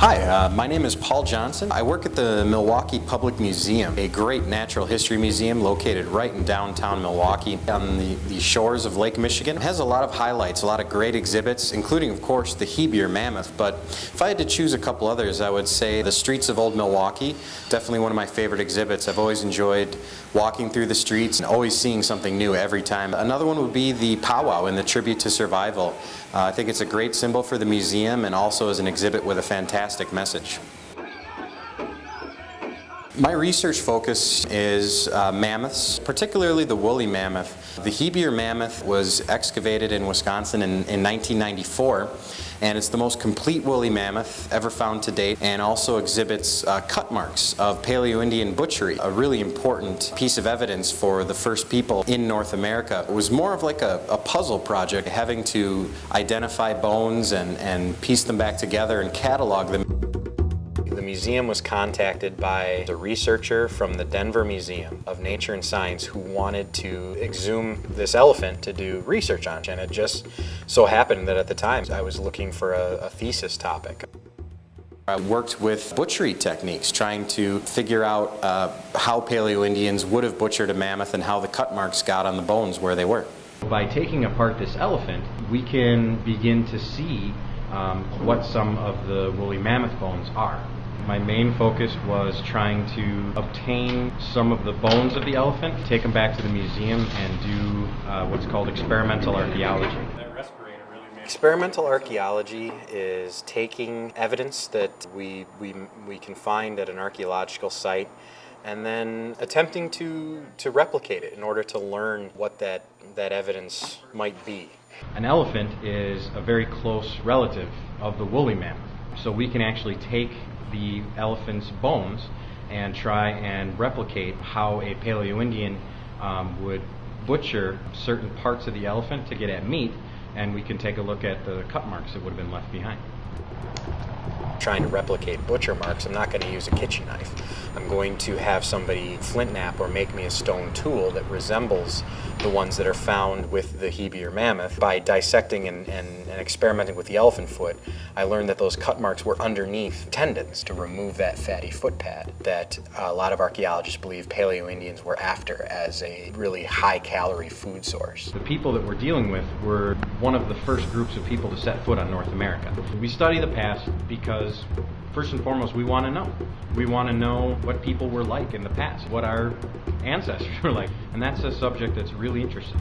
Hi, my name is Paul Johnson. I work at the Milwaukee Public Museum, a great natural history museum located right in downtown Milwaukee on the shores of Lake Michigan. It has a lot of highlights, a lot of great exhibits, including, of course, the Hebrew mammoth. But if I had to choose a couple others, I would say the streets of Old Milwaukee, definitely one of my favorite exhibits. I've always enjoyed walking through the streets and always seeing something new every time. Another one would be the powwow and the tribute to survival. I think it's a great symbol for the museum and also as an exhibit with a fantastic message. My research focus is mammoths, particularly the woolly mammoth. The Hebrew mammoth was excavated in Wisconsin in 1994, and it's the most complete woolly mammoth ever found to date, and also exhibits cut marks of Paleo-Indian butchery, a really important piece of evidence for the first people in North America. It was more of like a puzzle project, having to identify bones and piece them back together and catalog them. The museum was contacted by a researcher from the Denver Museum of Nature and Science who wanted to exhume this elephant to do research on, and it just so happened that at the time I was looking for a thesis topic. I worked with butchery techniques, trying to figure out how Paleo-Indians would have butchered a mammoth and how the cut marks got on the bones where they were. By taking apart this elephant, we can begin to see what some of the woolly mammoth bones are. My main focus was trying to obtain some of the bones of the elephant, take them back to the museum, and do what's called experimental archaeology. Experimental archaeology is taking evidence that we can find at an archaeological site and then attempting to replicate it in order to learn what that evidence might be. An elephant is a very close relative of the woolly mammoth, so we can actually take the elephant's bones and try and replicate how a Paleo-Indian would butcher certain parts of the elephant to get at meat, and we can take a look at the cut marks that would have been left behind. Trying to replicate butcher marks, I'm not going to use a kitchen knife. I'm going to have somebody flint knap or make me a stone tool that resembles the ones that are found with the Hebrew mammoth. By dissecting and experimenting with the elephant foot, I learned that those cut marks were underneath tendons to remove that fatty foot pad that a lot of archaeologists believe Paleo-Indians were after as a really high-calorie food source. The people that we're dealing with were one of the first groups of people to set foot on North America. We study the past because, first and foremost, we want to know. We want to know what people were like in the past, what our ancestors were like, and that's a subject that's really interesting.